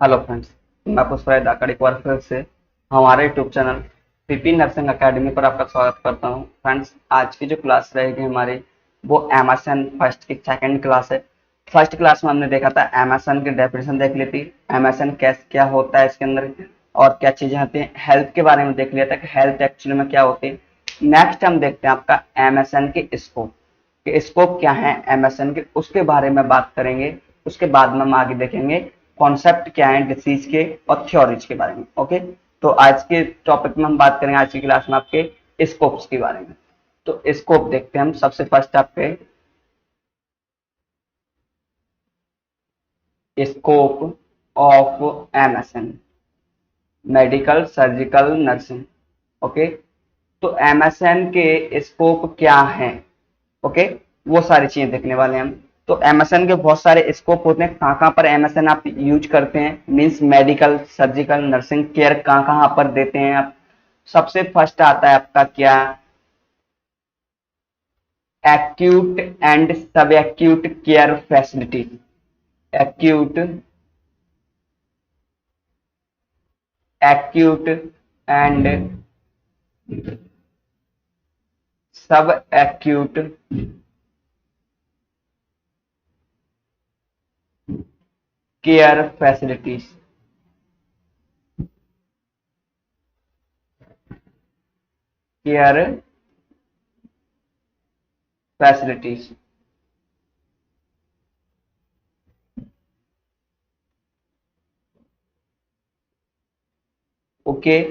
Hello friends, मैं पुष्पराज धाकड़ एक बार फिर से हमारे YouTube channel PP nursing academy पर आपका स्वागत करता हूं। फ्रेंड्स, आज की जो क्लास रहेगी हमारी वो एमएसएन फर्स्ट की सेकंड क्लास है। फर्स्ट क्लास में हमने देखा था एमएसएन की डेफिनेशन देख ली थी, एमएसएन कैसे क्या होता है इसके अंदर और क्या चीजें होती हैं, हेल्थ के बारे में देख लिया था कि हेल्थ एक्चुअली में क्या होती है। नेक्स्ट हम देखते हैं आपका एमएसएन के स्कोप के स्कोप क्या है एमएसएन के, उसके बारे में बात करेंगे। उसके बाद में हम आगे देखेंगे कॉन्सेप्ट क्या है डिसीज के और थ्योरीज के बारे में। ओके, तो आज के टॉपिक में हम बात करेंगे आज की क्लास में आपके स्कोप्स के बारे में। तो स्कोप देखते हैं हम सबसे फर्स्ट आपके scope of MSN, medical surgical nursing. Okay, तो एमएसएन के स्कोप क्या है, ओके, वो सारी चीजें देखने वाले हैं हम। तो एमएसएन के बहुत सारे स्कोप होते हैं, कहाँ कहाँ पर एमएसएन आप यूज करते हैं, means medical surgical nursing care कहाँ कहाँ पर देते हैं आप। सबसे फर्स्ट आता है आपका क्या, acute and sub acute care facility. Acute acute and sub acute care facilities. Care facilities, okay.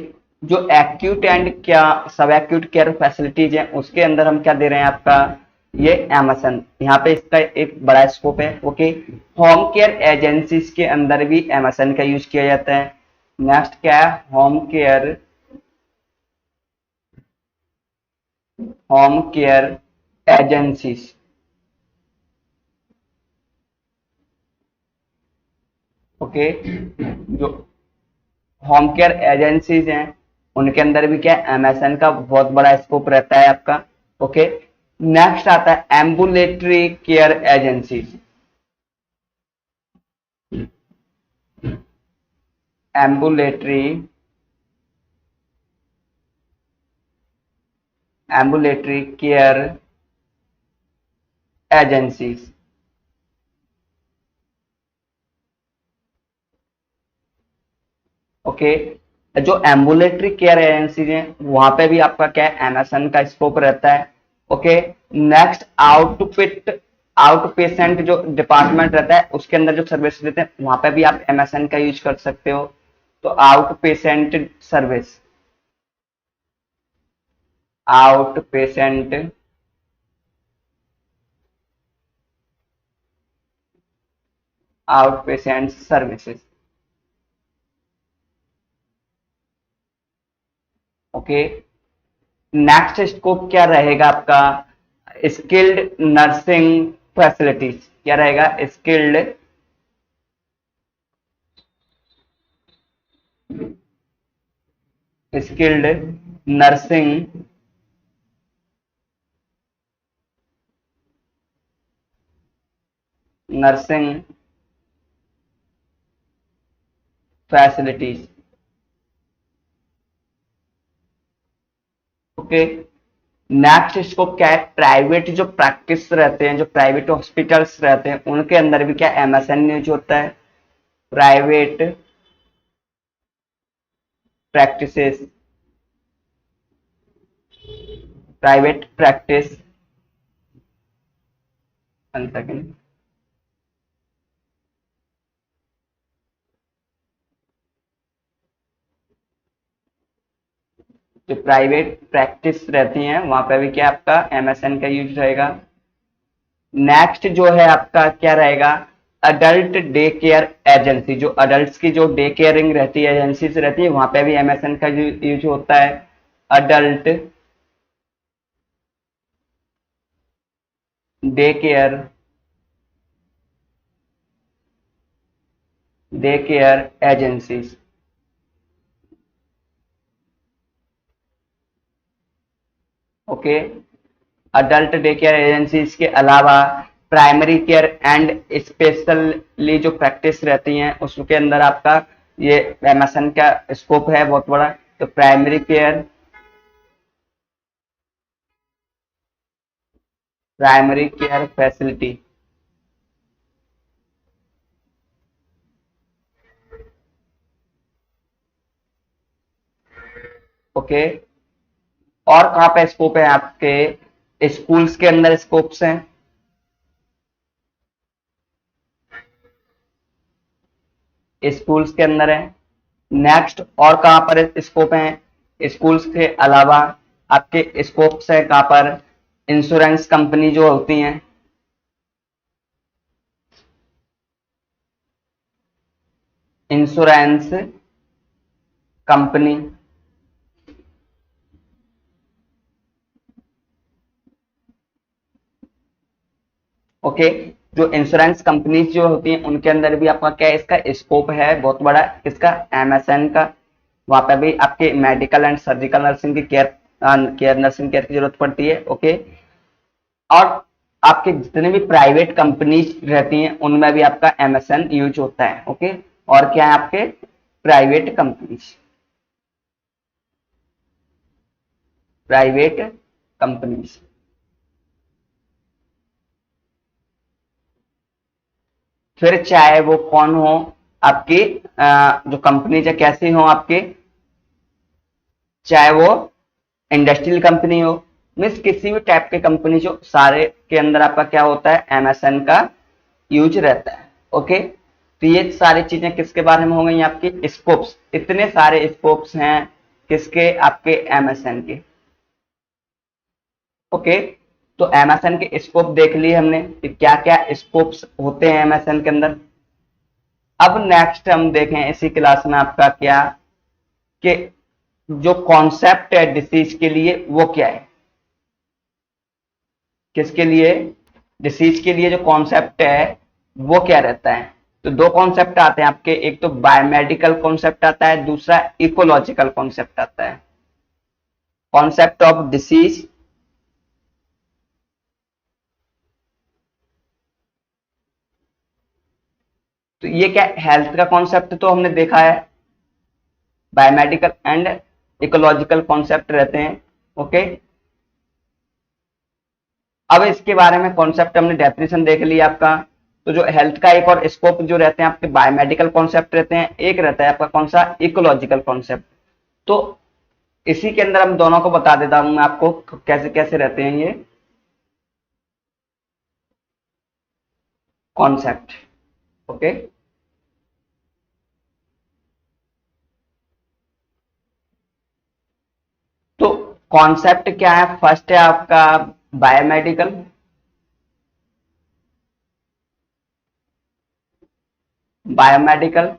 जो एक्यूट एंड क्या सब एक्यूट केयर फैसिलिटीज है उसके अंदर हम क्या दे रहे हैं आपका, ये एमएसएन, यहाँ पे इसका एक बड़ा स्कोप है। ओके, होम केयर एजेंसीज के अंदर भी एमएसएन का यूज किया जाता है। नेक्स्ट क्या है, होम केयर एजेंसीज। ओके, जो होम केयर एजेंसीज हैं उनके अंदर भी क्या एमएसएन का बहुत बड़ा स्कोप रहता है आपका। ओके, नेक्स्ट आता है ambulatory care agencies. Ambulatory ambulatory care agencies. Okay, जो एम्बुलेटरी केयर एजेंसीज हैं वहां पे भी आपका क्या है एमएसएन का स्कोप रहता है। ओके, नेक्स्ट आउट पेशेंट जो डिपार्टमेंट रहता है उसके अंदर जो सर्विस देते हैं वहां पे भी आप एमएसएन का यूज कर सकते हो। तो service out patient out patient services. Okay, next scope क्या रहेगा आपका, स्किल्ड नर्सिंग फैसिलिटीज। क्या रहेगा, skilled nursing nursing facilities. Okay, next scope क्या है, प्राइवेट जो प्रैक्टिस रहते हैं, जो प्राइवेट हॉस्पिटल्स रहते हैं उनके अंदर भी क्या एमएसएन यूज होता है। Private practices, private practice, 1 second, जो प्राइवेट प्रैक्टिस रहती हैं वहां पे भी क्या आपका एमएसएन का यूज रहेगा। नेक्स्ट जो है आपका क्या रहेगा, अडल्ट डे केयर एजेंसी। जो अडल्ट की जो डे केयरिंग रहती है एजेंसीज रहती है वहां पे भी एमएसएन का यूज होता है। Adult day care agencies. Okay, adult day care agencies के अलावा प्राइमरी केयर एंड स्पेशली जो प्रैक्टिस रहती हैं उसके अंदर आपका ये एमएसएन का स्कोप है बहुत बड़ा। तो प्राइमरी केयर फैसिलिटी, ओके। और कहाँ पे स्कोप है आपके स्कूल्स के अंदर स्कोप्स हैं, स्कूल्स के अंदर है। नेक्स्ट और कहाँ पर स्कोप है स्कूल्स के अलावा, आपके स्कोप्स है कहाँ पर, इंश्योरेंस कंपनी जो होती हैं, इंश्योरेंस कंपनी, ओके। जो इंश्योरेंस कंपनीज जो होती हैं उनके अंदर भी आपका क्या है, इसका स्कोप है बहुत बड़ा, इसका एमएसएन का। वहां पे भी आपके मेडिकल एंड सर्जिकल नर्सिंग की नर्सिंग केयर की जरूरत पड़ती है, ओके। और आपके जितने भी प्राइवेट कंपनीज रहती हैं उनमें भी आपका एमएसएन यूज होता है, ओके। और क्या है आपके प्राइवेट कंपनीज, प्राइवेट कंपनीज, फिर चाहे वो कौन हो, आपकी जो कंपनी है कैसी हो आपके, चाहे वो इंडस्ट्रियल कंपनी हो, मीन्स किसी भी टाइप के कंपनी जो सारे के अंदर आपका क्या होता है, एमएसएन का यूज रहता है, ओके। तो ये सारी चीजें किसके बारे में हो गई, आपके स्कोप्स, इतने सारे स्कोप्स हैं किसके, आपके एमएसएन के, ओके। तो एमएसएन के स्कोप देख लिए हमने कि क्या क्या स्कोप्स होते हैं एमएसएन के अंदर। अब नेक्स्ट हम देखें इसी क्लास में आपका क्या, कि जो कॉन्सेप्ट है डिसीज के लिए वो क्या है, किसके लिए, डिसीज के लिए जो कॉन्सेप्ट है वो क्या रहता है। तो दो कॉन्सेप्ट आते हैं आपके, एक तो बायोमेडिकल कॉन्सेप्ट आता है, दूसरा इकोलॉजिकल कॉन्सेप्ट आता है। कॉन्सेप्ट ऑफ डिसीज, तो ये क्या, हेल्थ का कॉन्सेप्ट तो हमने देखा है, बायोमेडिकल एंड इकोलॉजिकल कॉन्सेप्ट रहते हैं, ओके। अब इसके बारे में कॉन्सेप्ट हमने डेफिनेशन देख लिया आपका। तो जो हेल्थ का एक और स्कोप जो रहते हैं आपके बायोमेडिकल कॉन्सेप्ट रहते हैं, एक रहता है आपका कौन सा, इकोलॉजिकल कॉन्सेप्ट। तो इसी के अंदर हम दोनों को बता देता हूं मैं आपको कैसे कैसे रहते हैं ये कॉन्सेप्ट, ओके। तो कॉन्सेप्ट क्या है, फर्स्ट है आपका बायोमेडिकल, बायोमेडिकल।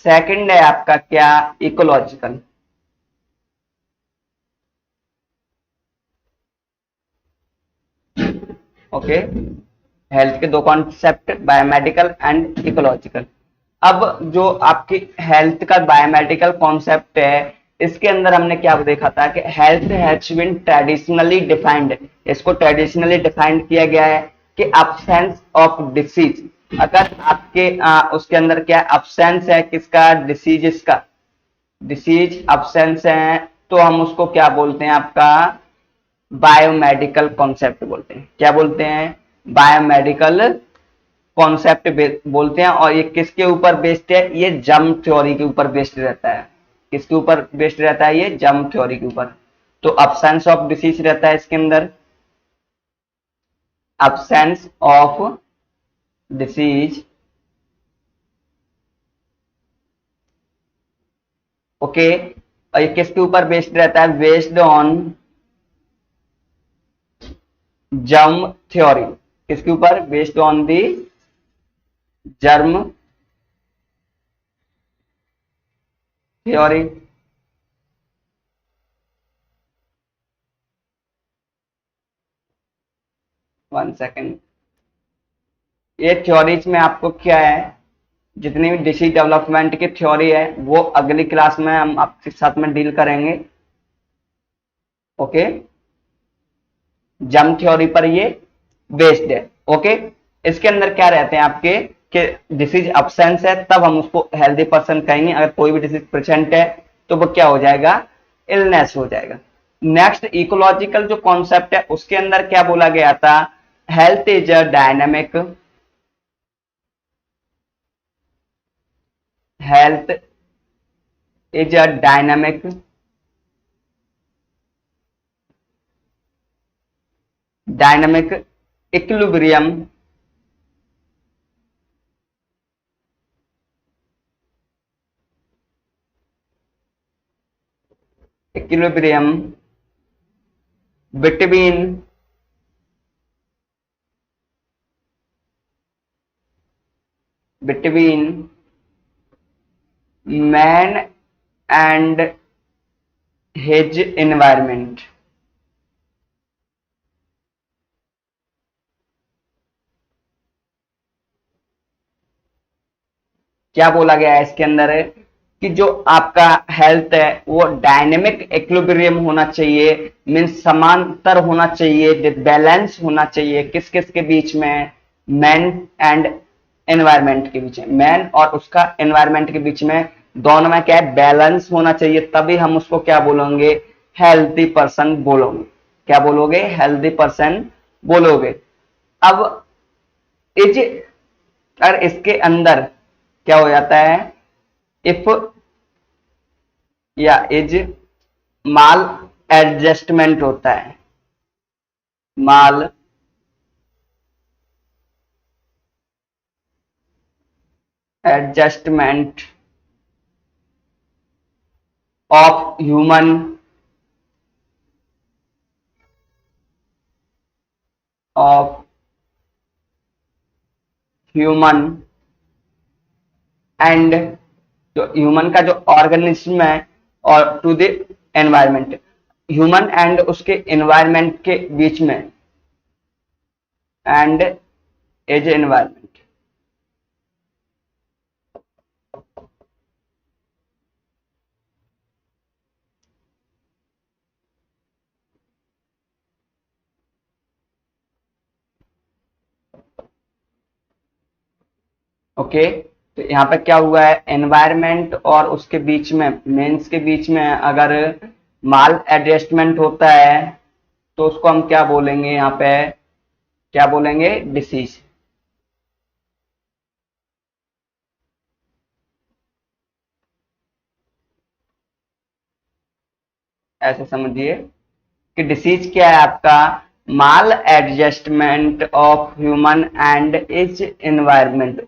सेकंड है आपका क्या, इकोलॉजिकल, ओके। हेल्थ के दो कॉन्सेप्ट, बायोमेडिकल एंड इकोलॉजिकल। अब जो आपकी हेल्थ का बायोमेडिकल कॉन्सेप्ट है, इसके अंदर हमने क्या देखा था कि health has been traditionally defined, इसको ट्रेडिशनली डिफाइंड किया गया है कि अब्सेंस ऑफ डिसीज। अगर आपके उसके अंदर क्या अब्सेंस है किसका, डिसीजेस का, डिसीज अब्सेंस है, तो हम उसको क्या बोलते हैं, आपका बायोमेडिकल कॉन्सेप्ट बोलते हैं। क्या बोलते हैं, बायोमेडिकल कॉन्सेप्ट बोलते हैं। और ये किसके ऊपर बेस्ड है, ये जर्म थ्योरी के ऊपर बेस्ड रहता है। किसके ऊपर बेस्ड रहता है, ये जर्म थ्योरी के ऊपर। तो अब्सेंस ऑफ डिसीज रहता है इसके अंदर, अब्सेंस ऑफ डिसीज, ओके। और ये किसके ऊपर बेस्ड रहता है, बेस्ड ऑन जर्म थ्योरी। किसके ऊपर, based on the germ theory. 1 second, ये थ्योरीज में आपको क्या है, जितनी भी डिसीज डेवलपमेंट की थ्योरी है वो अगली क्लास में हम आपके साथ में डील करेंगे, ओके। जर्म थ्योरी पर ये बेस्ड है। ओके, इसके अंदर क्या रहते हैं आपके कि डिसीज अब्सेंस है तब हम उसको हेल्दी पर्सन कहेंगे, अगर कोई भी डिसीज प्रेजेंट है तो वो क्या हो जाएगा, इलनेस हो जाएगा। नेक्स्ट इकोलॉजिकल जो कॉन्सेप्ट है उसके अंदर क्या बोला गया था, health is a dynamic, health is a dynamic dynamic equilibrium, equilibrium between between man and his environment. क्या बोला गया है इसके अंदर है कि जो आपका हेल्थ है वो डायनेमिक इक्विलिब्रियम होना चाहिए, मीन्स समांतर होना चाहिए, बैलेंस होना चाहिए, किस किस के बीच में, मैन एंड एनवायरमेंट के बीच में, मैन और उसका एनवायरमेंट के बीच में, दोनों में क्या है, बैलेंस होना चाहिए, तभी हम उसको क्या बोलोगे, हेल्थी पर्सन बोलोगे। क्या बोलोगे, हेल्थी पर्सन बोलोगे। अब इज, अगर इसके अंदर क्या हो जाता है, इफ या इज माल एडजस्टमेंट होता है, maladjustment of human of human and, जो ह्यूमन का जो ऑर्गेनिज्म है और to the environment, human and उसके एनवायरमेंट के बीच में, एंड एज एनवायरमेंट। ओके, तो यहाँ पे क्या हुआ है, एनवायरमेंट और उसके बीच में, मेंस के बीच में अगर माल एडजस्टमेंट होता है तो उसको हम क्या बोलेंगे, यहाँ पे क्या बोलेंगे, डिसीज। ऐसे समझिए कि डिसीज क्या है आपका, maladjustment of human and is environment,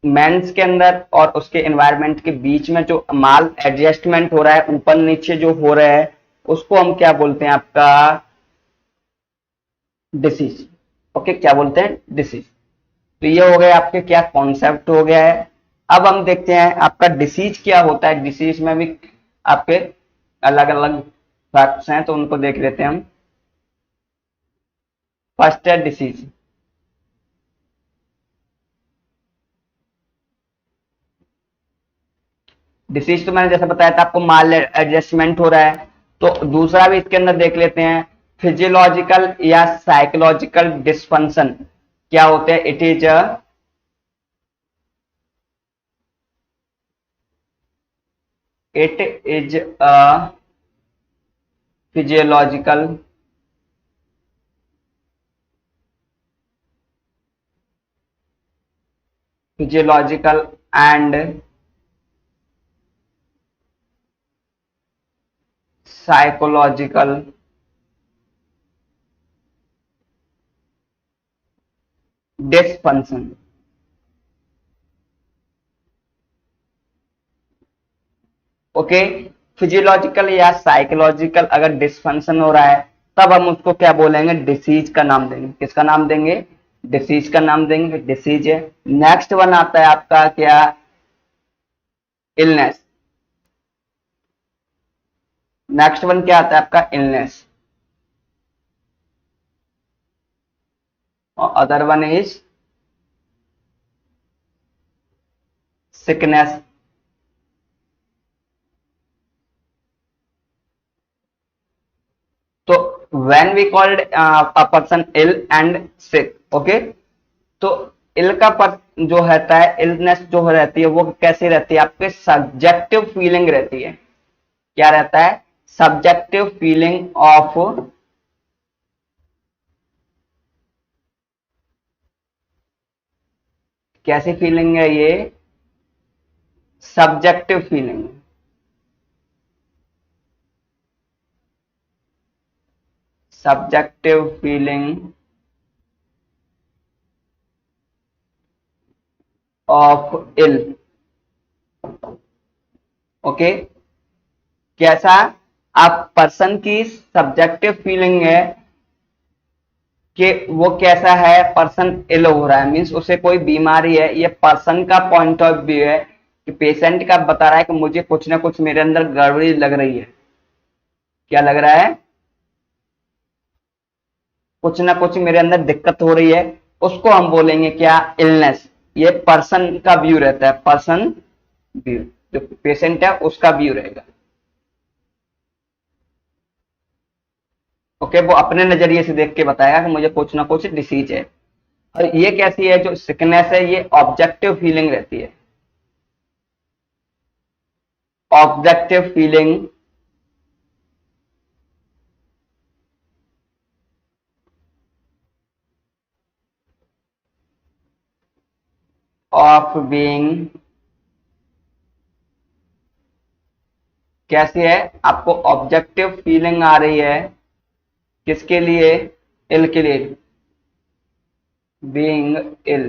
मेंस के अंदर और उसके एनवायरमेंट के बीच में जो माल एडजस्टमेंट हो रहा है, ऊपर नीचे जो हो रहा है, उसको हम क्या बोलते हैं आपका, डिसीज। ओके, क्या बोलते हैं, डिसीज। तो ये हो गए आपके क्या कॉन्सेप्ट हो गया है। अब हम देखते हैं आपका डिसीज क्या होता है, डिसीज में भी आपके अलग अलग फैक्ट्स हैं तो उनको देख लेते हैं हम। फर्स्ट है डिसीज। डिसीज तो मैंने जैसे बताया था आपको, माल एडजस्टमेंट हो रहा है। तो दूसरा भी इसके अंदर देख लेते हैं, फिजियोलॉजिकल या साइकोलॉजिकल डिस्फंक्शन क्या होते हैं, it is a, it is a physiological physiological and psychological dysfunction. Okay, physiological या साइकोलॉजिकल अगर डिस्फंक्शन हो रहा है तब हम उसको क्या बोलेंगे, डिसीज का नाम देंगे। किसका नाम देंगे, डिसीज का नाम देंगे, डिसीज है। नेक्स्ट वन आता है आपका क्या, इलनेस। नेक्स्ट वन क्या आता है आपका, इलनेस। और अदर वन इज सिकनेस। तो when we called a person ill and sick, okay. तो इल का जो रहता है, इलनेस जो रहती है वो कैसी रहती है, आपके सब्जेक्टिव फीलिंग रहती है। क्या रहता है? सब्जेक्टिव फीलिंग ऑफ, कैसी फीलिंग है ये? Subjective feeling, subjective feeling of ill, okay. कैसा? आप पर्सन की सब्जेक्टिव फीलिंग है कि वो कैसा है, पर्सन इल हो रहा है, मीन्स उसे कोई बीमारी है। ये पर्सन का पॉइंट ऑफ व्यू है कि पेशेंट का बता रहा है कि मुझे कुछ ना कुछ मेरे अंदर गड़बड़ी लग रही है। क्या लग रहा है? कुछ ना कुछ मेरे अंदर दिक्कत हो रही है। उसको हम बोलेंगे क्या? इलनेस। ये पर्सन का व्यू रहता है, पर्सन व्यू, जो पेशेंट है उसका व्यू रहेगा। ओके, वो अपने नजरिए से देख के बताएगा कि मुझे कुछ ना कुछ डिसीज है। और ये कैसी है? जो सिकनेस है ये ऑब्जेक्टिव फीलिंग रहती है, ऑब्जेक्टिव फीलिंग ऑफ बीइंग, कैसी है? आपको ऑब्जेक्टिव फीलिंग आ रही है किसके लिए? इल के लिए, बीइंग इल।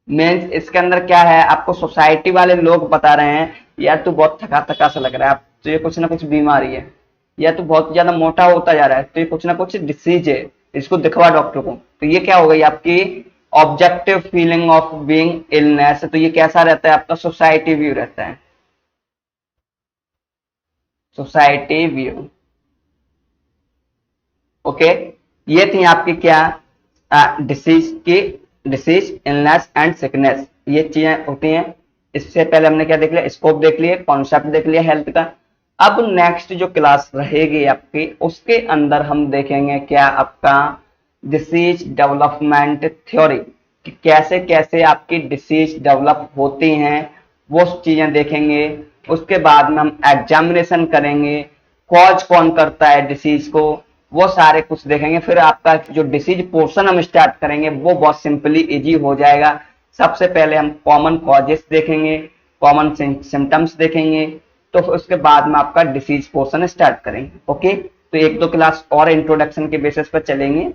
मीन्स इसके अंदर क्या है, आपको सोसाइटी वाले लोग बता रहे हैं यार तू बहुत थका थका सा लग रहा है, आप तो ये कुछ ना कुछ बीमारी है, या तू बहुत ज्यादा मोटा होता जा रहा है तो ये कुछ ना कुछ डिसीज है, इसको दिखवा डॉक्टर को। तो ये क्या हो गई आपकी objective feeling of being illness. तो ये कैसा रहता है आपका? सोसाइटी व्यू रहता है, सोसाइटी व्यू, ओके। ये थी आपकी क्या? डिसीज की, डिसीज, इलनेस एंड सिकनेस, ये चीजें होती हैं। इससे पहले हमने क्या देख लिया? स्कोप देख लिया, कॉन्सेप्ट देख लिया हेल्थ का। अब नेक्स्ट जो क्लास रहेगी आपकी, उसके अंदर हम देखेंगे क्या? आपका डिसीज डेवलपमेंट थ्योरी, कि कैसे कैसे आपकी डिसीज डेवलप होती हैं, वो चीजें देखेंगे। उसके बाद में हम एग्जामिनेशन करेंगे, कॉज कौन करता है डिसीज को, वो सारे कुछ देखेंगे। फिर आपका जो डिसीज पोर्शन हम स्टार्ट करेंगे वो बहुत सिंपली इजी हो जाएगा। सबसे पहले हम कॉमन कॉजेस देखेंगे, कॉमन सिम्टम्स देखेंगे, तो फिर उसके बाद में आपका डिसीज पोर्शन स्टार्ट करेंगे, ओके। तो एक दो क्लास और इंट्रोडक्शन के बेसिस पर चलेंगे,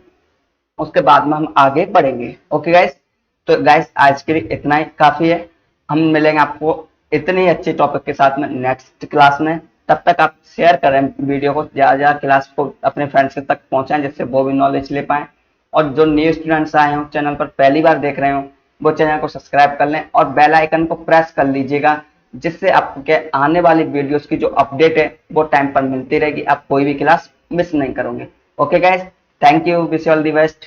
उसके बाद में हम आगे बढ़ेंगे, ओके गाइस। तो गाइस आज के लिए इतना ही काफी है। हम मिलेंगे आपको इतने ही अच्छे टॉपिक के साथ में नेक्स्ट क्लास में। तब तक आप शेयर करें वीडियो को, ज्यादा ज्यादा क्लास को अपने फ्रेंड्स तक पहुंचाएं, जिससे वो भी नॉलेज ले पाए। और जो न्यू स्टूडेंट्स आए हो चैनल पर पहली बार देख रहे हो, वो चैनल को सब्सक्राइब कर लें और बेल आइकन को प्रेस कर लीजिएगा, जिससे आपको क्या आने वाली वीडियोस की जो अपडेट है वो टाइम पर मिलती रहेगी, आप कोई भी क्लास मिस नहीं करोगे। Okay guys, thank you, wish you all the best.